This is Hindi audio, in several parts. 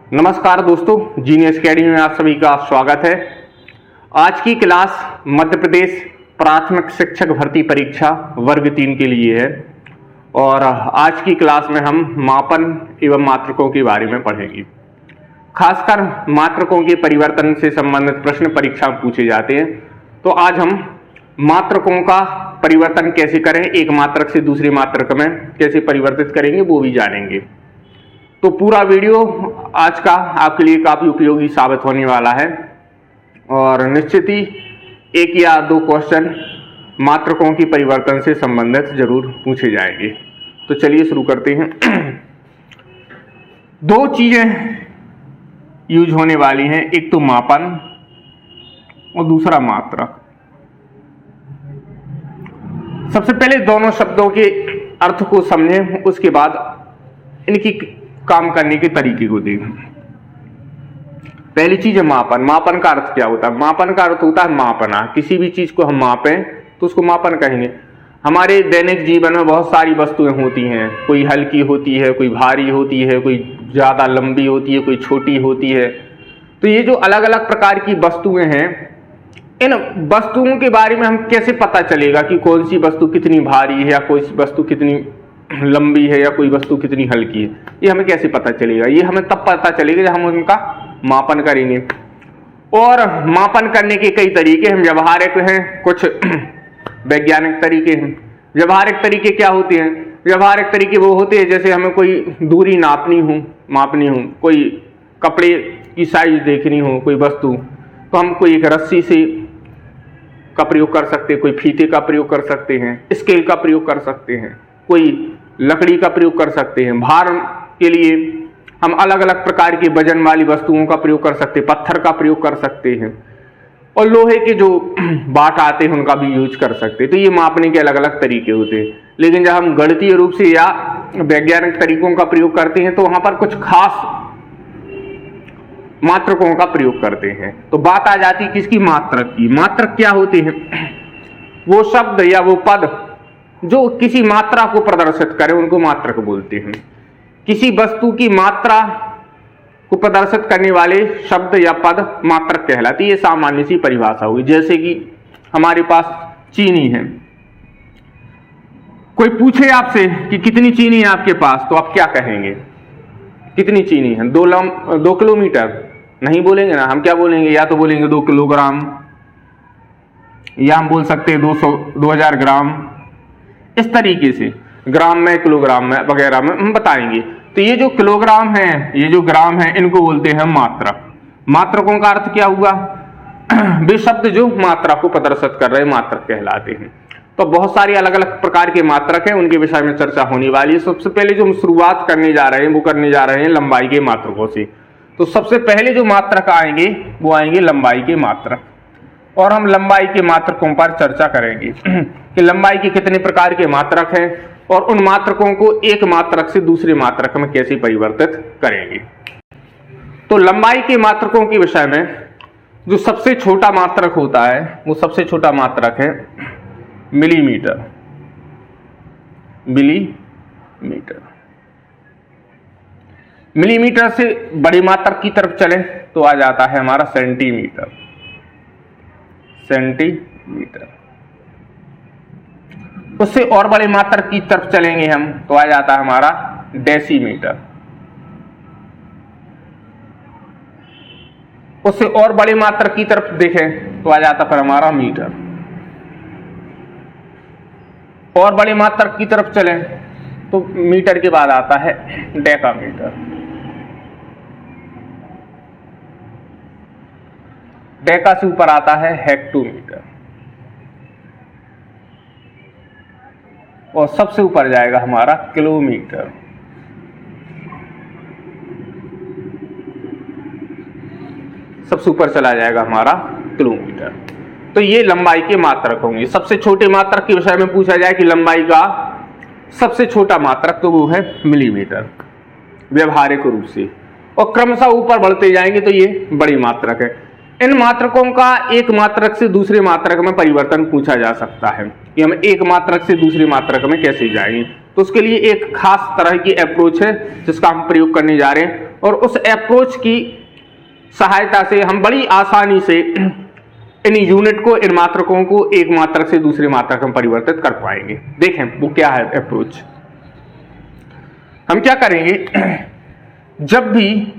नमस्कार दोस्तों, जीनियस अकेडमी में आप सभी का स्वागत है। आज की क्लास मध्य प्रदेश प्राथमिक शिक्षक भर्ती परीक्षा वर्ग 3 के लिए है और आज की क्लास में हम मापन एवं मात्रकों के बारे में पढ़ेंगे। खासकर मात्रकों के परिवर्तन से संबंधित प्रश्न परीक्षा में पूछे जाते हैं, तो आज हम मात्रकों का परिवर्तन कैसे करें, एक मात्रक से दूसरी मात्रक में कैसे परिवर्तित करेंगे वो भी जानेंगे। तो पूरा वीडियो आज का आपके लिए काफी उपयोगी साबित होने वाला है और निश्चित ही एक या दो क्वेश्चन मात्रकों की परिवर्तन से संबंधित जरूर पूछे जाएंगे। तो चलिए शुरू करते हैं। दो चीजें यूज होने वाली हैं, एक तो मापन और दूसरा मात्रक। सबसे पहले दोनों शब्दों के अर्थ को समझें, उसके बाद इनकी काम करने के तरीके को देखें। पहली चीज है मापन। मापन का अर्थ क्या होता है? मापन का अर्थ होता है मापना। किसी भी चीज को हम मापें तो उसको मापन कहेंगे। हमारे दैनिक जीवन में बहुत सारी वस्तुएं होती हैं, कोई हल्की होती है, कोई भारी होती है, कोई ज्यादा लंबी होती है, कोई छोटी होती है। तो ये जो अलग अलग प्रकार की वस्तुएं हैं, इन वस्तुओं के बारे में हम कैसे पता चलेगा कि कौन सी वस्तु कितनी भारी है या कोई वस्तु कितनी लंबी है या कोई वस्तु कितनी हल्की है? ये हमें कैसे पता चलेगा? ये हमें तब पता चलेगा जब हम उनका मापन करेंगे। और मापन करने के कई तरीके हैं, व्यवहारिक हैं, कुछ वैज्ञानिक तरीके हैं। व्यवहारिक तरीके क्या होते हैं? व्यवहारिक तरीके वो होते हैं जैसे हमें कोई दूरी मापनी हो, कोई कपड़े की साइज देखनी हो, कोई वस्तु, तो हम कोई एक रस्सी से का प्रयोग कर सकते हैं, कोई फीते का प्रयोग कर सकते हैं, स्केल का प्रयोग कर सकते हैं, कोई लकड़ी का प्रयोग कर सकते हैं। भार के लिए हम अलग अलग प्रकार के वजन वाली वस्तुओं का प्रयोग कर सकते हैं, पत्थर का प्रयोग कर सकते हैं और लोहे के जो बाट आते हैं उनका भी यूज कर सकते हैं। तो ये मापने के अलग अलग तरीके होते हैं। लेकिन जब हम गणितीय रूप से या वैज्ञानिक तरीकों का प्रयोग करते हैं तो वहां पर कुछ खास मात्रकों का प्रयोग करते हैं। तो बात आ जाती है किसकी? मात्रक की। मात्रक क्या होते हैं? वो शब्द या वो पद जो किसी मात्रा को प्रदर्शित करें उनको मात्रक बोलते हैं। किसी वस्तु की मात्रा को प्रदर्शित करने वाले शब्द या पद मात्रक कहलाती है। ये सामान्य सी परिभाषा हुई। जैसे कि हमारे पास चीनी है, कोई पूछे आपसे कि कितनी चीनी है आपके पास, तो आप क्या कहेंगे? कितनी चीनी है? 2 किलोमीटर नहीं बोलेंगे ना, हम क्या बोलेंगे? या तो बोलेंगे 2 किलोग्राम, या हम बोल सकते हैं 2000 ग्राम। इस तरीके से ग्राम में, किलोग्राम में वगैरह में हम बताएंगे। तो ये जो किलोग्राम है, ये जो ग्राम है, इनको बोलते हैं मात्रक। मात्रकों का अर्थ क्या हुआ? वे शब्द जो मात्रा को प्रदर्शित कर रहे हैं मात्रक कहलाते हैं। तो बहुत सारी अलग अलग प्रकार के मात्रक हैं, उनके विषय में चर्चा होने वाली है। सबसे पहले जो हम शुरुआत करने जा रहे हैं वो करने जा रहे हैं लंबाई के मात्रकों से। तो सबसे पहले जो मात्रक आएंगे वो आएंगे लंबाई के मात्रक, और हम लंबाई के मात्रकों पर चर्चा करेंगे कि लंबाई के कितने प्रकार के मात्रक हैं और उन मात्रकों को एक मात्रक से दूसरे मात्रक में कैसे परिवर्तित करेंगे। तो लंबाई के मात्रकों के विषय में जो सबसे छोटा मात्रक होता है वो सबसे छोटा मात्रक है मिलीमीटर। मिलीमीटर से बड़ी मात्रक की तरफ चलें तो आ जाता है हमारा सेंटीमीटर। उससे और बड़े मात्रक की तरफ चलेंगे हम तो आ जाता है हमारा डेसीमीटर। उससे और बड़े मात्रक की तरफ देखें तो आ जाता फिर हमारा मीटर। और बड़े मात्रक की तरफ चलें तो मीटर के बाद आता है डेकामीटर। डेका से ऊपर आता है हेक्टोमीटर और सबसे ऊपर जाएगा हमारा किलोमीटर। सबसे ऊपर चला जाएगा हमारा किलोमीटर। तो ये लंबाई के मात्रक होंगे। सबसे छोटे मात्रक के विषय में पूछा जाए कि लंबाई का सबसे छोटा मात्रक, तो वो है मिलीमीटर व्यवहारिक रूप से, और क्रमशः ऊपर बढ़ते जाएंगे तो ये बड़ी मात्रक है। इन मात्रकों का एक मात्रक से दूसरे मात्रक में परिवर्तन पूछा जा सकता है कि हम एक मात्रक से दूसरे मात्रक में कैसे जाएंगे। तो उसके लिए एक खास तरह की अप्रोच है जिसका हम प्रयोग करने जा रहे हैं, और उस अप्रोच की सहायता से हम बड़ी आसानी से इन यूनिट को, इन मात्रकों को एक मात्रक से दूसरे मात्रक में परिवर्तित कर पाएंगे। देखें वो क्या है अप्रोच। हम क्या करेंगे, जब भी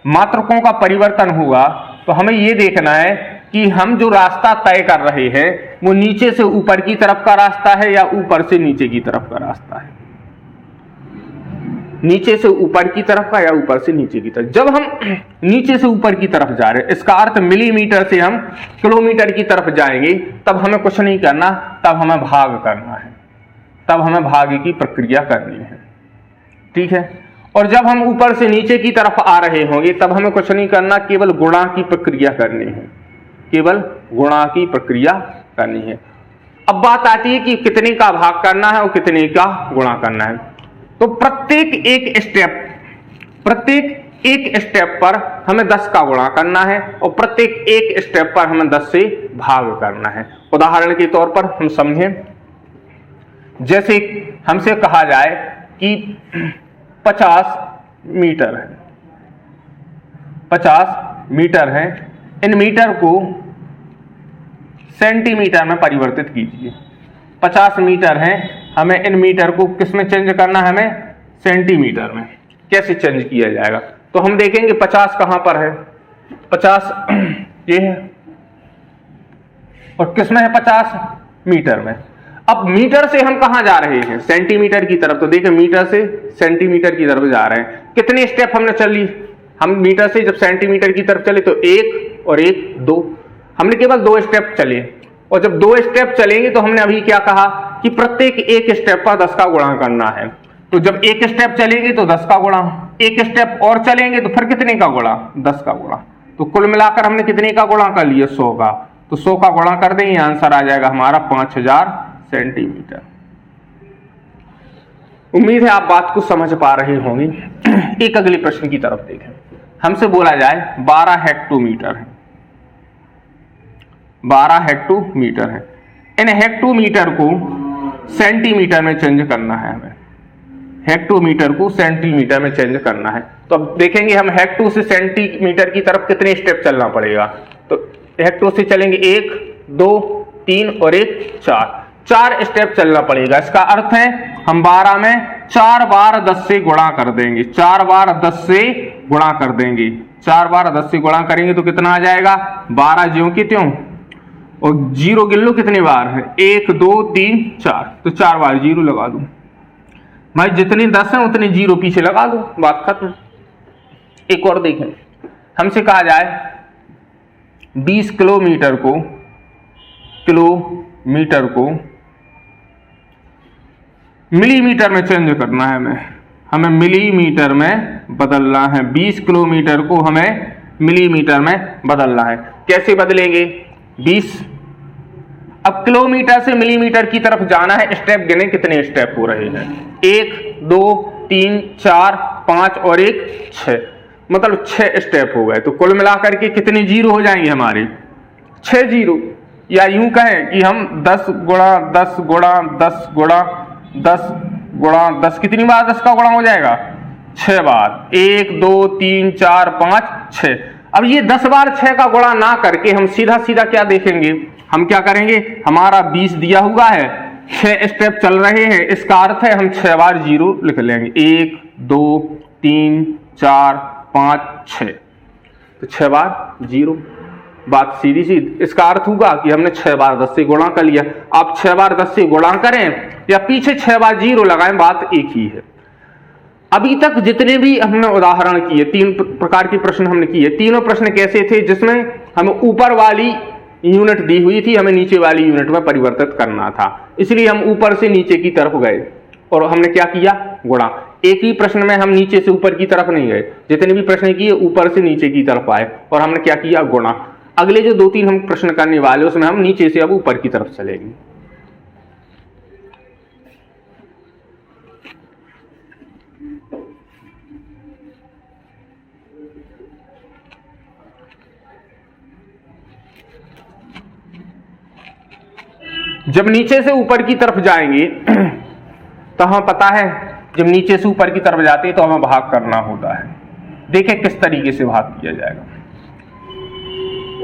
मात्रकों का परिवर्तन होगा तो हमें यह देखना है कि हम जो रास्ता तय कर रहे हैं वो नीचे से ऊपर की तरफ का रास्ता है या ऊपर से नीचे की तरफ का रास्ता है। नीचे से ऊपर की तरफ का या ऊपर से नीचे की तरफ। जब हम नीचे से ऊपर की तरफ जा रहे हैं, इसका अर्थ मिलीमीटर से हम किलोमीटर की तरफ जाएंगे, तब हमें कुछ नहीं करना, तब हमें भाग करना है, तब हमें भाग की प्रक्रिया करनी है। ठीक है। और जब हम ऊपर से नीचे की तरफ आ रहे होंगे तब हमें कुछ नहीं करना, केवल गुणा की प्रक्रिया करनी है, केवल गुणा की प्रक्रिया करनी है। अब बात आती है कि कितने का भाग करना है और कितने का गुणा करना है। तो प्रत्येक एक स्टेप पर हमें 10 का गुणा करना है और प्रत्येक एक स्टेप पर हमें 10 से भाग करना है। उदाहरण के तौर पर हम समझें, जैसे हमसे कहा जाए कि 50 मीटर है, 50 मीटर है, इन मीटर को सेंटीमीटर में परिवर्तित कीजिए। 50 मीटर है, हमें इन मीटर को किस में चेंज करना है, हमें सेंटीमीटर में। कैसे चेंज किया जाएगा, तो हम देखेंगे 50 कहां पर है, 50 ये है, और किस में है, 50 मीटर में। अब मीटर से हम कहां जा रहे हैं, सेंटीमीटर की तरफ। तो देखिए मीटर से सेंटीमीटर की तरफ जा रहे हैं। कितने स्टेप हमने चल ली, हम मीटर से जब सेंटीमीटर की तरफ चले तो 1 और 1 2, हमने केवल 2 स्टेप चले। और जब 2 स्टेप चलेंगे तो हमने अभी क्या कहा कि प्रत्येक एक स्टेप पर 10 का गुणा करना है। तो जब एक स्टेप चलेंगे तो 10 का गुणा, एक स्टेप और चलेंगे तो फिर कितने का गुणा, 10 का गुणा। तो कुल मिलाकर हमने कितने का गुणा कर लिया, 100 का। तो 100 का गुणा कर देंगे, आंसर आ जाएगा हमारा 5000 सेंटीमीटर। उम्मीद है आप बात को समझ पा रहे होंगे। एक अगले प्रश्न की तरफ देखें। हमसे बोला जाए 12 हेक्टोमीटर है, 12 हेक्टोमीटर है। इन हेक्टोमीटर को सेंटीमीटर में चेंज करना है हमें, हेक्टोमीटर को सेंटीमीटर में चेंज करना है। तो अब देखेंगे हम हेक्टो से सेंटीमीटर की तरफ कितने स्टेप चलना पड़ेगा। तो हेक्टो से चलेंगे 1 2 3 और 1 4 स्टेप चलना पड़ेगा। इसका अर्थ है हम 12 में 4 बार 10 से गुणा कर देंगे, 4 बार 10 से गुणा कर देंगे, 4 बार 10 से गुणा करेंगे तो कितना आ जाएगा, 12 ज्यों की त्यों, और 0 गिन लो कितनी बार है, 1 2 3 4, तो 4 बार 0 लगा दूं भाई, जितनी 10 है उतनी 0 पीछे लगा दो, बात खत्म। एक और देखें, हमसे कहा जाए 20 किलोमीटर को मिलीमीटर में चेंज करना है, हमें मिलीमीटर में बदलना है। 20 किलोमीटर को हमें मिलीमीटर में बदलना है। कैसे बदलेंगे, 20, अब किलोमीटर से मिलीमीटर की तरफ जाना है, स्टेप गिने कितने स्टेप हो रहे हैं, 1 2 3 4 5 और 1 6, मतलब 6 स्टेप हो गए। तो कुल मिलाकर के कितने 0 हो जाएंगे हमारे, 6 0। या यूं कहें कि हम 10 गुणा 10 गुणा 10 गुणा 10 गुणा 10, कितनी बार 10 का गुणा हो जाएगा, 6 बार, 1 2 3 4 5 6। अब ये 10 बार 6 का गुणा ना करके हम सीधा सीधा क्या देखेंगे, हम क्या करेंगे, हमारा 20 दिया हुआ है, 6 स्टेप चल रहे हैं, इसका अर्थ है हम 6 बार 0 लिख लेंगे, 1 2 3 4 5 6, तो 6 बार 0। बात सीधी सी, इसका अर्थ होगा कि हमने 6 बार 10 से गुणा कर लिया। आप 6 बार 10 से गुणा करें या पीछे 6 बार 0 लगाएं, बात एक ही है। अभी तक जितने भी हमने उदाहरण किए, 3 प्रकार के प्रश्न हमने किए, तीनों प्रश्न कैसे थे, जिसमें हमें ऊपर वाली यूनिट दी हुई थी, हमें नीचे वाली यूनिट में परिवर्तित करना था, इसलिए हम ऊपर से नीचे की तरफ गए और हमने क्या किया, गुणा। एक ही प्रश्न में हम नीचे से ऊपर की तरफ नहीं गए, जितने भी प्रश्न किए ऊपर से नीचे की तरफ आए और हमने क्या किया, गुणा। अगले जो 2-3 हम प्रश्न करने वाले उसमें हम नीचे से अब ऊपर की तरफ चलेंगे। जब नीचे से ऊपर की तरफ जाएंगे तो हमें पता है जब नीचे से ऊपर की तरफ जाते हैं तो हमें भाग करना होता है। देखें किस तरीके से भाग किया जाएगा।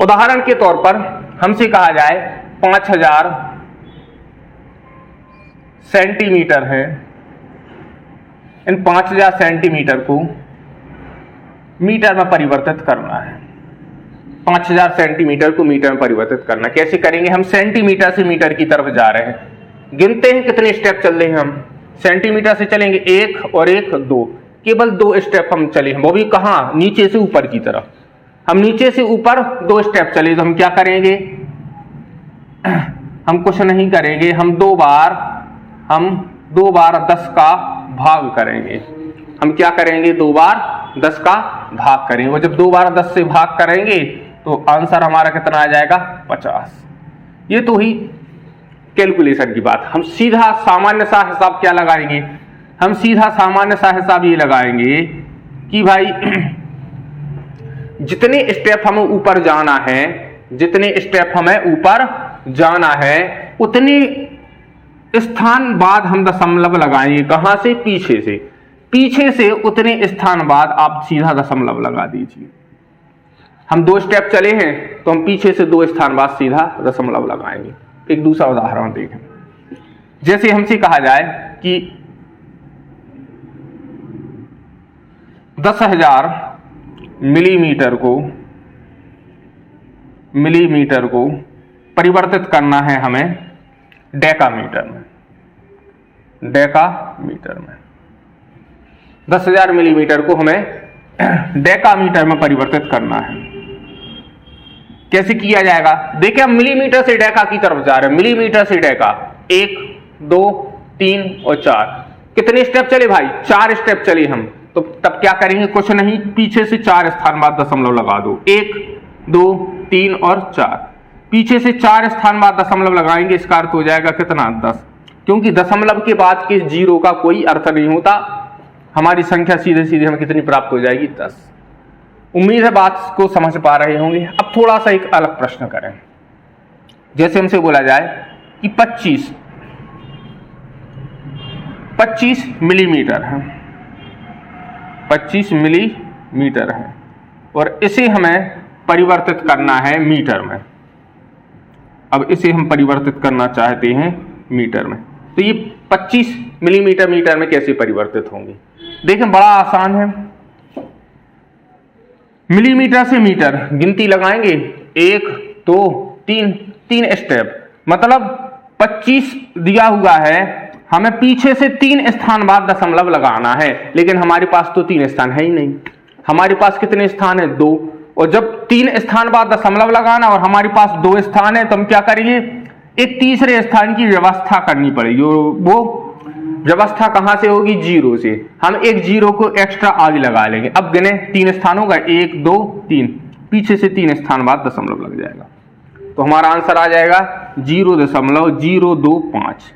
उदाहरण के तौर पर हमसे कहा जाए 5000 सेंटीमीटर है, इन 5000 सेंटीमीटर को मीटर में परिवर्तित करना है। 5000 सेंटीमीटर को मीटर में परिवर्तित करना कैसे करेंगे? हम सेंटीमीटर से मीटर की तरफ जा रहे हैं, गिनते हैं कितने स्टेप चल रहे हैं। हम सेंटीमीटर से चलेंगे 1 और 1 2, केवल 2 स्टेप हम चले हैं, वो भी कहाँ? नीचे से ऊपर की तरफ। हम नीचे से ऊपर 2 स्टेप चले तो हम क्या करेंगे? हम कुछ नहीं करेंगे, हम दो बार 10 का भाग करेंगे। हम क्या करेंगे? 2 बार 10 का भाग करेंगे। और जब 2 बार 10 से भाग करेंगे तो आंसर हमारा कितना आ जाएगा? 50। ये तो ही कैलकुलेशन की बात। हम सीधा सामान्य सा हिसाब क्या लगाएंगे? हम सीधा सामान्य सा हिसाब ये लगाएंगे कि भाई जितने स्टेप हमें ऊपर जाना है, जितने स्टेप हमें ऊपर जाना है उतने स्थान बाद हम दशमलव लगाएंगे। कहां से? पीछे से। पीछे से उतने स्थान बाद आप सीधा दशमलव लगा दीजिए। हम 2 स्टेप चले हैं तो हम पीछे से 2 स्थान बाद सीधा दशमलव लगाएंगे। एक दूसरा उदाहरण देखें। जैसे हमसे कहा जाए कि 10,000 मिलीमीटर को परिवर्तित करना है हमें डेकामीटर में। 10,000 मिलीमीटर को हमें डेकामीटर में परिवर्तित करना है। कैसे किया जाएगा? देखिए हम मिलीमीटर से डेका की तरफ जा रहे हैं। मिलीमीटर से डेका 1 2 3 और 4, कितने स्टेप चले भाई? 4 स्टेप चले हम। तो तब क्या करेंगे? कुछ नहीं, पीछे से 4 स्थान बाद दशमलव लगा दो। 1 2 3 और 4, पीछे से 4 स्थान बाद दशमलव लगाएंगे। इसका अर्थ हो जाएगा कितना? 10। क्योंकि दशमलव के बाद के 0 का कोई अर्थ नहीं होता। हमारी संख्या सीधे सीधे हमें कितनी प्राप्त हो जाएगी? 10। उम्मीद है बात को समझ पा रहे होंगे। अब थोड़ा सा एक अलग प्रश्न करें। जैसे हमसे बोला जाए कि 25 मिलीमीटर है, 25 मिलीमीटर है और इसे हमें परिवर्तित करना है मीटर में। अब इसे हम परिवर्तित करना चाहते हैं मीटर में, तो ये 25 मिलीमीटर मीटर में कैसे परिवर्तित होंगे? देखें बड़ा आसान है। मिलीमीटर से मीटर गिनती लगाएंगे 1 2 3 स्टेप, मतलब 25 दिया हुआ है, हमें पीछे से 3 स्थान बाद दशमलव लगाना है। लेकिन हमारे पास तो 3 स्थान है ही नहीं। हमारे पास कितने स्थान है? 2। और जब 3 स्थान बाद दशमलव लगाना और हमारे पास 2 स्थान है तो हम क्या करेंगे? एक तीसरे स्थान की व्यवस्था करनी पड़ेगी। वो व्यवस्था कहां से होगी? 0 से। हम एक 0 को एक्स्ट्रा आगे लगा लेंगे। अब गिने 3 स्थान होगा, 1 2 3, पीछे से 3 स्थान बाद दशमलव लग जाएगा। तो हमारा आंसर आ जाएगा 0.025।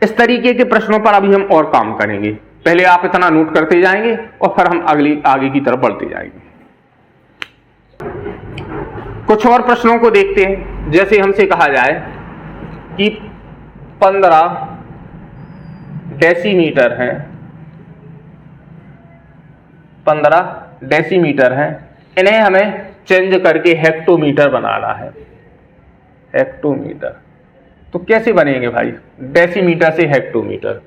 इस तरीके के प्रश्नों पर अभी हम और काम करेंगे। पहले आप इतना नोट करते जाएंगे और फिर हम आगे की तरफ बढ़ते जाएंगे। कुछ और प्रश्नों को देखते हैं। जैसे हमसे कहा जाए कि 15 डेसीमीटर है, 15 डेसीमीटर है, इन्हें हमें चेंज करके हेक्टोमीटर बनाना है। हेक्टोमीटर तो कैसे बनेंगे भाई? डेसीमीटर से हेक्टोमीटर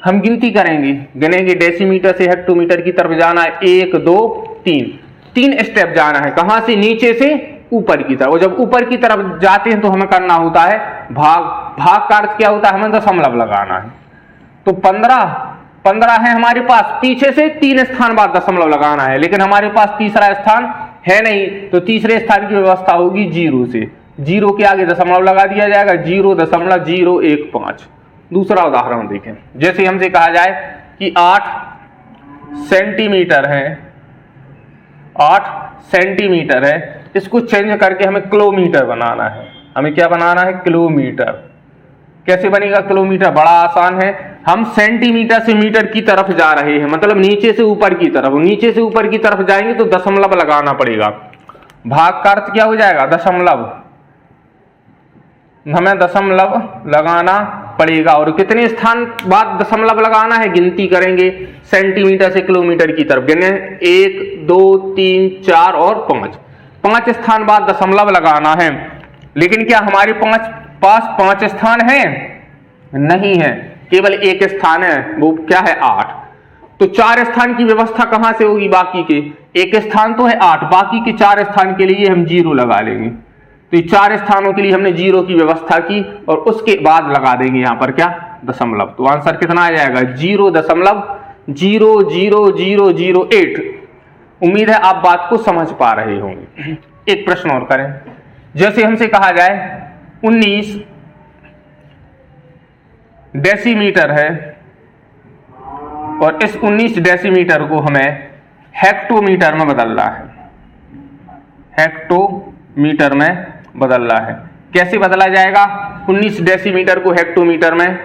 हम गिनती करेंगे, गिनेंगे। डेसीमीटर से हेक्टोमीटर की तरफ जाना है 1 2 3 स्टेप जाना है। कहां से? नीचे से ऊपर की तरफ। और जब ऊपर की तरफ जाते हैं तो हमें करना होता है भाग। भाग का अर्थ क्या होता है? हमें दशमलव लगाना है। तो 15 है हमारे पास, पीछे से 3 स्थान बाद दशमलव लगाना है। लेकिन हमारे पास तीसरा स्थान है नहीं, तो तीसरे स्थान की व्यवस्था होगी 0 से। 0 के आगे दशमलव लगा दिया जाएगा, 0.015। दूसरा उदाहरण देखें। जैसे हमसे कहा जाए कि 8 सेंटीमीटर है, 8 सेंटीमीटर है, इसको चेंज करके हमें किलोमीटर बनाना है। हमें क्या बनाना है? किलोमीटर। कैसे बनेगा किलोमीटर? बड़ा आसान है। हम सेंटीमीटर से मीटर की तरफ जा रहे हैं, मतलब नीचे से ऊपर की तरफ। नीचे से ऊपर की तरफ जाएंगे तो दशमलव लगाना पड़ेगा। भाग का अर्थ क्या हो जाएगा? दशमलव। हमें दशमलव लगाना पड़ेगा। और कितने स्थान बाद दशमलव लगाना है, गिनती करेंगे सेंटीमीटर से किलोमीटर की तरफ, गिने 1 2 3 4 और 5, 5 स्थान बाद दशमलव लगाना है। लेकिन क्या हमारे पास 5 स्थान है? नहीं है, केवल एक स्थान है, वो क्या है 8। तो 4 स्थान की व्यवस्था कहां से होगी? बाकी के एक स्थान तो है 8, बाकी के 4 स्थान के लिए हम 0 लगा लेंगे। तो 4 स्थानों के लिए हमने 0 की व्यवस्था की और उसके बाद लगा देंगे यहां पर क्या? दशमलव। तो आंसर कितना आ जाएगा? 0.000008। उम्मीद है आप बात को समझ पा रहे होंगे। एक प्रश्न और करें। जैसे हमसे कहा जाए 19 डेसीमीटर है और इस 19 डेसीमीटर को हमें हेक्टोमीटर में बदलना है। हेक्टोमीटर में बदलना है। कैसे बदला जाएगा 19 डेसीमीटर को हेक्टोमीटर में?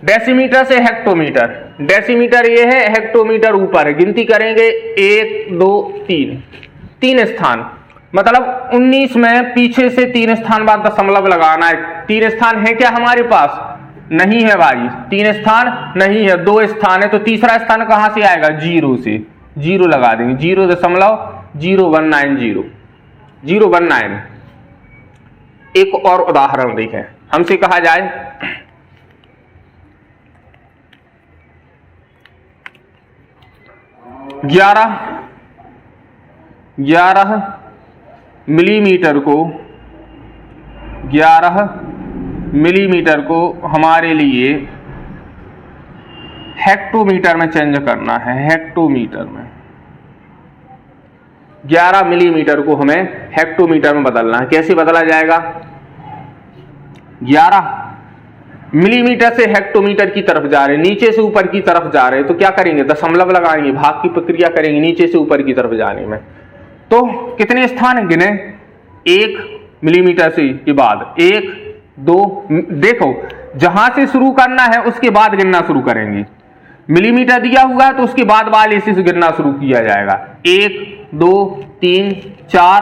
डेसीमीटर से हेक्टोमीटर, डेसीमीटर ये है, हेक्टोमीटर ऊपर है। गिनती करेंगे 1 2 3, 3 स्थान, मतलब 19 में पीछे से 3 स्थान बाद दशमलव लगाना है। 3 स्थान है क्या हमारे पास? नहीं है भाई, 3 स्थान नहीं है, 2 स्थान है। तो तीसरा स्थान कहां से आएगा? 0 से, 0 लगा देंगे, 0.0190, 019। एक और उदाहरण देखें। हमसे कहा जाए 11 मिलीमीटर को, 11 मिलीमीटर को हमारे लिए हेक्टोमीटर में चेंज करना है। हेक्टोमीटर में 11 मिलीमीटर को हमें हेक्टोमीटर में बदलना है। कैसे बदला जाएगा? 11 मिलीमीटर से हेक्टोमीटर की तरफ जा रहे हैं, नीचे से ऊपर की तरफ जा रहे हैं, तो क्या करेंगे? दशमलव लगाएंगे, भाग की प्रक्रिया करेंगे नीचे से ऊपर की तरफ जाने में। तो कितने स्थान गिने? 1 मिलीमीटर से के बाद 1 2, देखो जहां से शुरू करना है उसके बाद गिनना शुरू करेंगे। मिलीमीटर दिया हुआ है तो उसके बाद वाले से गिनना शुरू किया जाएगा। 1 2 3 4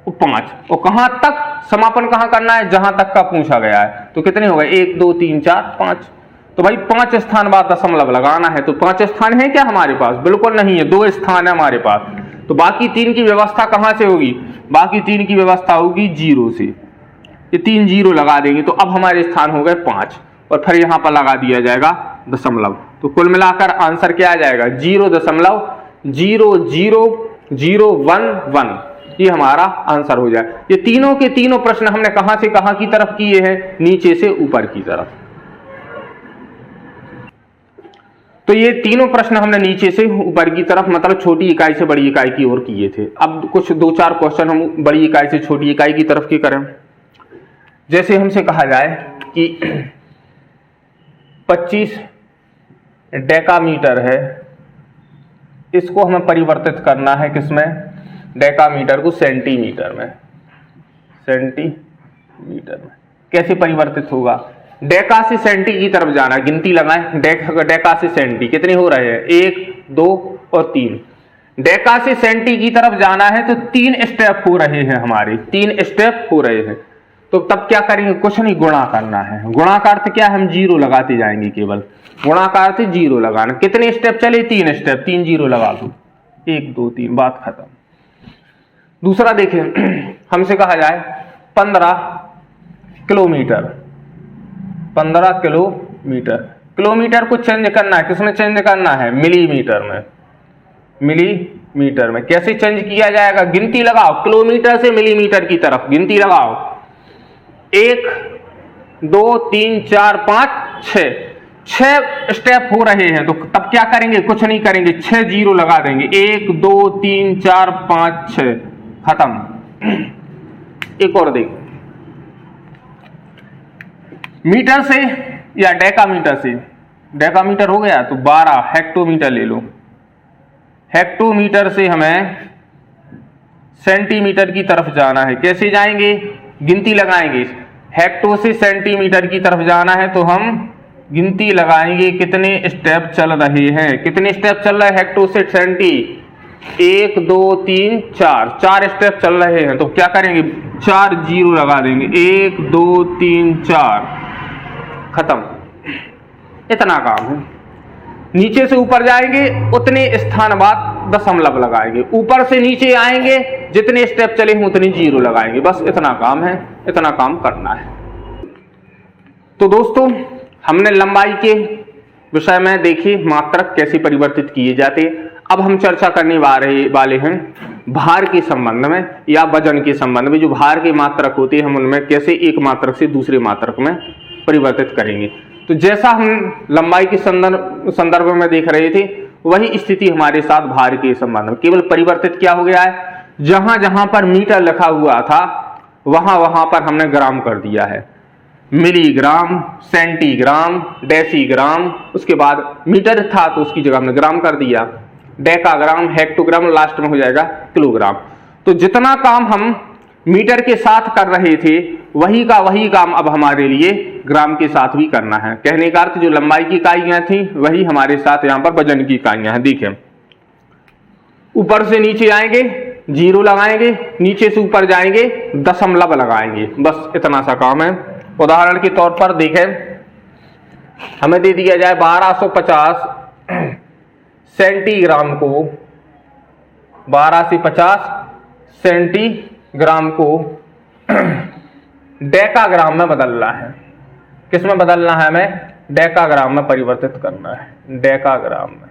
और 5, और कहां तक समापन कहां करना है? जहां तक का पूछा गया है। तो कितने हो गए? 1 2 3 4 5। तो भाई 5 स्थान बाद दशमलव लगाना है। तो 5 स्थान है क्या हमारे पास? बिल्कुल नहीं है, 2 स्थान है हमारे पास। तो बाकी 3 की व्यवस्था कहां से होगी? बाकी 3 की व्यवस्था होगी 0 से। ये 3 0 लगा देंगे तो अब हमारे स्थान हो गए 5, और फिर यहां पर लगा दिया जाएगा दशमलव। तो कुल मिलाकर आंसर क्या आ जाएगा? 0.000111। ये हमारा आंसर हो जाए। ये तीनों के तीनों प्रश्न हमने कहां से कहां की तरफ किए हैं? नीचे से ऊपर की तरफ। तो ये तीनों प्रश्न हमने नीचे से ऊपर की तरफ, मतलब छोटी इकाई से बड़ी इकाई की ओर किए थे। अब कुछ 2-4 क्वेश्चन हम बड़ी इकाई से छोटी इकाई की तरफ की करें। जैसे हमसे कहा जाए कि 25 डेकामीटर है, इसको हमें परिवर्तित करना है किसमें? डेकामीटर को सेंटीमीटर में। सेंटीमीटर में कैसे परिवर्तित होगा? डेका से सेंटी की तरफ जाना, गिनती लगाएं। डेका से सेंटी कितने हो रहे हैं? 1 2 और 3। डेका से सेंटी की तरफ जाना है तो 3 स्टेप हो रहे हैं हमारे, 3 स्टेप हो रहे हैं। तो तब क्या करेंगे? कुछ नहीं, गुणा करना है। गुणा का अर्थ क्या? हम 0 लगाते जाएंगे, केवल गुणा का अर्थ 0 लगाना। कितने स्टेप चले? 3 स्टेप, 3 0 लगा दो, 1 2 3, बात खत्म। दूसरा देखें, हमसे कहा जाए 15 किलोमीटर, 15 किलोमीटर। किलोमीटर को चेंज करना है, किसमें चेंज करना है? मिलीमीटर में। मिलीमीटर में कैसे चेंज किया जाएगा? गिनती लगाओ, किलोमीटर से मिलीमीटर की तरफ गिनती लगाओ। 1 2 3 4 5 6, 6 स्टेप हो रहे हैं। तो तब क्या करेंगे? कुछ नहीं करेंगे, 6 0 लगा देंगे। 1 2 3 4 5 6, खत्म। एक और देख, मीटर से या डेकामीटर से, डेकामीटर हो गया तो 12 हेक्टोमीटर ले लो। हेक्टोमीटर से हमें सेंटीमीटर की तरफ जाना है। कैसे जाएंगे? गिनती लगाएंगे। हेक्टो से सेंटीमीटर की तरफ जाना है तो हम गिनती लगाएंगे कितने स्टेप चल रहे हैं। कितने स्टेप चल रहे हैं हेक्टो से सेंटी? 1 2 3 4 स्टेप चल रहे हैं, तो क्या करेंगे 4 जीरो लगा देंगे, 1 2 3 4, खत्म। इतना काम है। नीचे से ऊपर जाएंगे उतने स्थान बाद दशमलव लगाएंगे, ऊपर से नीचे आएंगे जितने स्टेप चले हैं उतने जीरो लगाएंगे, बस इतना काम है, इतना काम करना है। तो दोस्तों हमने लंबाई के विषय में देखी मात्रक कैसे परिवर्तित किए जाते। अब हम चर्चा करने वाले हैं भार के संबंध में या वजन के संबंध में। जो भार के मात्रक होते हैं हम उनमें कैसे एक मात्रक से दूसरे मात्रक में परिवर्तित करेंगे। तो जैसा हम लंबाई के संदर्भ में देख रहे थे वही स्थिति हमारे साथ भार के संबंध में, केवल परिवर्तित क्या हो गया है, जहां जहां पर मीटर लिखा हुआ था वहां वहां पर हमने ग्राम कर दिया है। मिलीग्राम, सेंटीग्राम, डेसीग्राम, उसके बाद मीटर था तो उसकी जगह हमने ग्राम कर दिया, डेकाग्राम, हेक्टोग्राम, लास्ट में हो जाएगा किलोग्राम। तो जितना काम हम मीटर के साथ कर रहे थे वही का वही काम अब हमारे लिए ग्राम के साथ भी करना है। कहने का अर्थ जो लंबाई की इकाइयां थी वही हमारे साथ यहाँ पर वजन की इकाइयां हैं। देखिए ऊपर से नीचे आएंगे जीरो लगाएंगे, नीचे से ऊपर जाएंगे दशमलव लगाएंगे, बस इतना सा काम है। उदाहरण के तौर पर देखें, हमें दे दिया जाए 1250 सेंटीग्राम को, 12 से 50 सेंटीग्राम को डेकाग्राम में बदलना है। किस में बदलना है, हमें डेकाग्राम में परिवर्तित करना है। डेकाग्राम में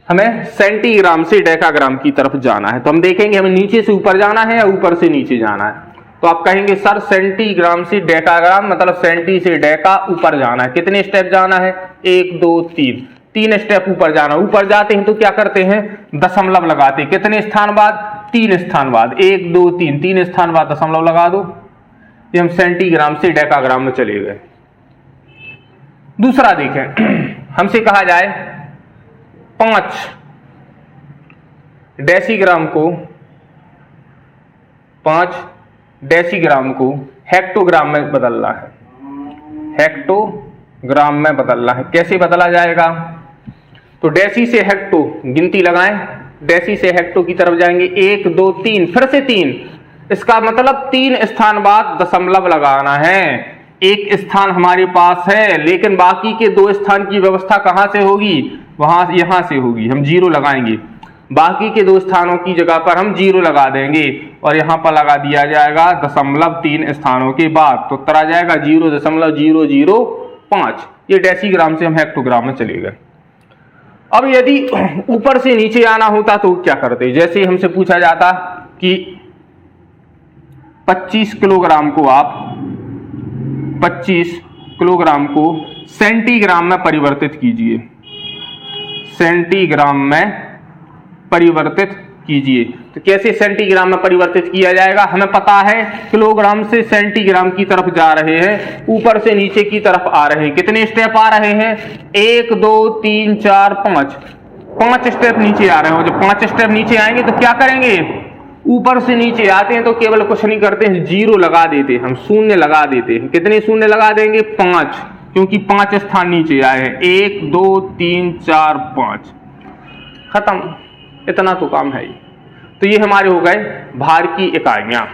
हमें सेंटीग्राम से डेकाग्राम की तरफ जाना है। तो हम देखेंगे हमें नीचे से ऊपर जाना है या ऊपर से नीचे जाना है। तो आप कहेंगे सर सेंटीग्राम से डेकाग्राम मतलब सेंटी से डेका ऊपर जाना है, कितने स्टेप जाना है, 1 2 3, 3 स्टेप ऊपर जाना। ऊपर जाते हैं तो क्या करते हैं, दशमलव लगाते हैं, कितने स्थान बाद, 3 स्थान बाद, 1 2 3, 3 स्थान बाद दशमलव लगा दो। ये हम सेंटीग्राम से डेकाग्राम में चले गए। दूसरा देखें, हमसे कहा जाए 5 डेसीग्राम को, 5 डेसीग्राम को हेक्टोग्राम में बदलना है। हेक्टोग्राम में बदलना है, कैसे बदला जाएगा, तो डेसी से हेक्टो गिनती लगाएं, डेसी से हेक्टो की तरफ जाएंगे, 1 2 3, फिर से 3, इसका मतलब 3 स्थान बाद दशमलव लगाना है। एक स्थान हमारे पास है लेकिन बाकी के 2 स्थान की व्यवस्था कहां से होगी, वहां यहां से होगी, हम जीरो लगाएंगे। बाकी के 2 स्थानों की जगह पर हम जीरो लगा देंगे और यहां पर लगा दिया जाएगा दशमलव 3 स्थानों के बाद, तो उत्तर आ जाएगा 0.005। ये डेसीग्राम से हम हेक्टोग्राम में चले गए। अब यदि ऊपर से नीचे आना होता तो क्या करते, जैसे हमसे पूछा जाता कि 25 किलोग्राम को आप 25 किलोग्राम को सेंटीग्राम में परिवर्तित कीजिए, सेंटीग्राम में परिवर्तित कीजिए। तो कैसे सेंटीग्राम में परिवर्तित किया जाएगा, हमें पता है किलोग्राम से सेंटीग्राम की तरफ जा रहे हैं, ऊपर से नीचे की तरफ आ रहे हैं, कितने स्टेप आ रहे हैं, 1 2 3 4 5 स्टेप नीचे आ रहे हैं। जब 5 स्टेप नीचे आएंगे तो क्या करेंगे, ऊपर से नीचे आते हैं तो केवल कुछ नहीं करते हैं, जीरो लगा देते हैं, हम शून्य लगा देते हैं। कितने शून्य लगा देंगे, 5, क्योंकि 5 स्थान नीचे आए हैं, 1 2 3 4 5, खत्म। इतना तो काम है ही। तो ये हमारे हो गए भार की इकाइयां।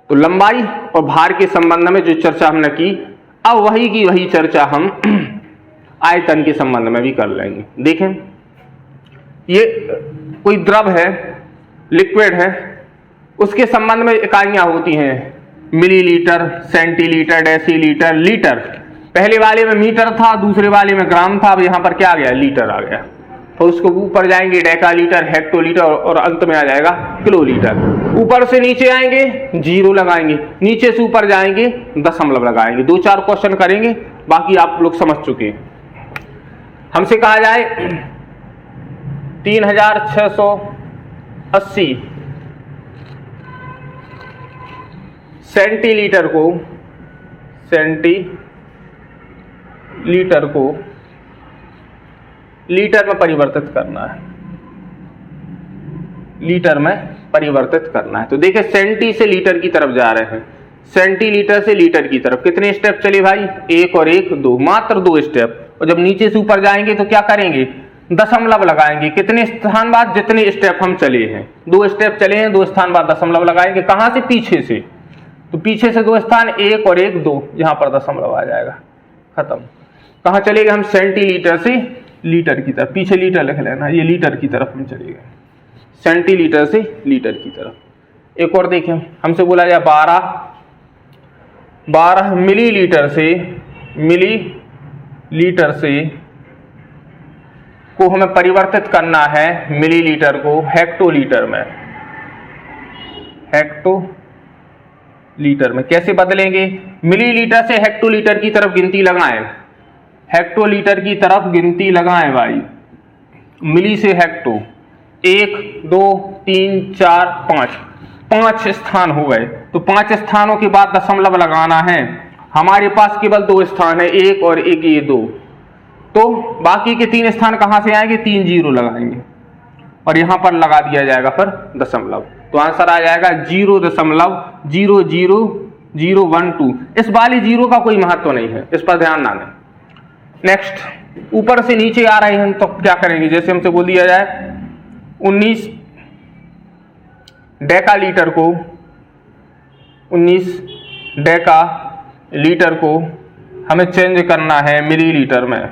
तो लंबाई और भार के संबंध में जो चर्चा हमने की, अब वही की वही चर्चा हम आयतन के संबंध में भी कर लेंगे। देखें ये कोई द्रव है, लिक्विड है, उसके संबंध में इकाइयां होती हैं मिलीलीटर, सेंटीलीटर, डेसीलीटर, लीटर। पहले वाले में मीटर था, दूसरे वाले में ग्राम था, अब यहां पर क्या आ गया, लीटर आ गया। तो उसको ऊपर जाएंगे डेकालीटर, हेक्टोलीटर और अंत में आ जाएगा किलोलीटर। ऊपर से नीचे आएंगे जीरो लगाएंगे, नीचे से ऊपर जाएंगे दशमलव लगाएंगे। 2-4 क्वेश्चन करेंगे, बाकी आप लोग समझ चुके हैं। हमसे कहा जाए 3680 सेंटीलीटर को लीटर में परिवर्तित करना है, लीटर में परिवर्तित करना है। तो देखिए सेंटी से लीटर की तरफ जा रहे हैं, सेंटीलीटर से लीटर की तरफ कितने स्टेप चले भाई, 1 और 1 2, मात्र 2 स्टेप। और जब नीचे से ऊपर जाएंगे तो क्या करेंगे, दशमलव लगाएंगे। कितने स्थान बाद, जितने स्टेप हम चले हैं, 2 स्टेप चले हैं, 2 स्थान बाद दशमलव लगाएंगे। कहां से, पीछे से, तो पीछे से 2 स्थान, 1 और 1 2, यहां पर दशमलव आ जाएगा, खत्म। कहां चले गए हम, सेंटीलीटर से लीटर की तरफ, पीछे लीटर लिख लेना, ये लीटर की तरफ हम चले गए, सेंटीलीटर से लीटर की तरफ। एक और देखें, हमसे बोला जाए 12 मिलीलीटर से को हमें परिवर्तित करना है मिलीलीटर को हेक्टोलीटर में। हेक्टोलीटर में कैसे बदलेंगे, मिलीलीटर से हेक्टोलीटर की तरफ गिनती लगाएं, हेक्टोलीटर की तरफ गिनती लगाएं भाई। मिली से हेक्टो, 1 2 3 4 5 स्थान हो गए, तो 5 स्थानों के बाद दशमलव लगाना है। हमारे पास केवल 2 स्थान है, 1 और 1 ये 2, तो बाकी के 3 स्थान कहां से आएंगे, 3 जीरो लगाएंगे और यहां पर लगा दिया जाएगा फिर दशमलव, तो आंसर आ जाएगा 0.00012। इस वाले जीरो का कोई महत्व नहीं है, इस पर ध्यान ना दें। नेक्स्ट, ऊपर से नीचे आ रहे हैं तो क्या करेंगे, जैसे हमसे बोल दिया जाए 19 डेकालीटर को, 19 डेकालीटर को हमें चेंज करना है मिलीलीटर में,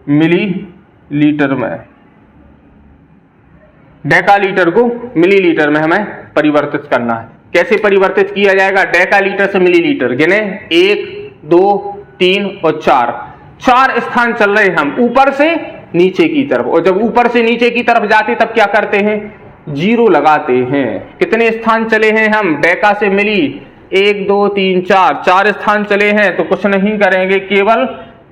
मिलीलीटर में, डेकालीटर को मिलीलीटर में हमें परिवर्तित करना है। कैसे परिवर्तित किया जाएगा, डेकालीटर से मिलीलीटर गिने, 1 2 3 और 4 स्थान चल रहे हम ऊपर से नीचे की तरफ, और जब ऊपर से नीचे की तरफ जाते तब क्या करते हैं, जीरो लगाते हैं। कितने स्थान चले हैं हम, डेका से मिली, 1 2 3 4 स्थान चले हैं, तो कुछ नहीं करेंगे, केवल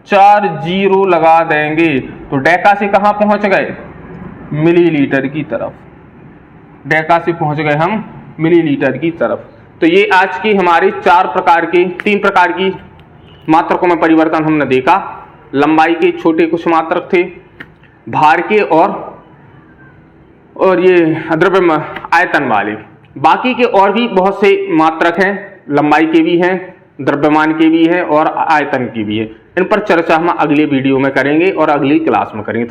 4 जीरो लगा देंगे, तो डेका से कहां पहुंच गए, मिलीलीटर की तरफ, डेका से पहुंच गए हम मिलीलीटर की तरफ। तो ये आज की हमारी 3 प्रकार की मात्रकों में परिवर्तन हमने देखा। लंबाई के छोटे कुछ मात्रक थे, भार के और ये द्रव्य आयतन वाले, बाकी के और भी बहुत से मात्रक हैं, लंबाई के भी हैं, द्रव्यमान के भी हैं और आयतन की भी है। इन पर चर्चा हम अगले वीडियो में करेंगे और अगली क्लास में करेंगे।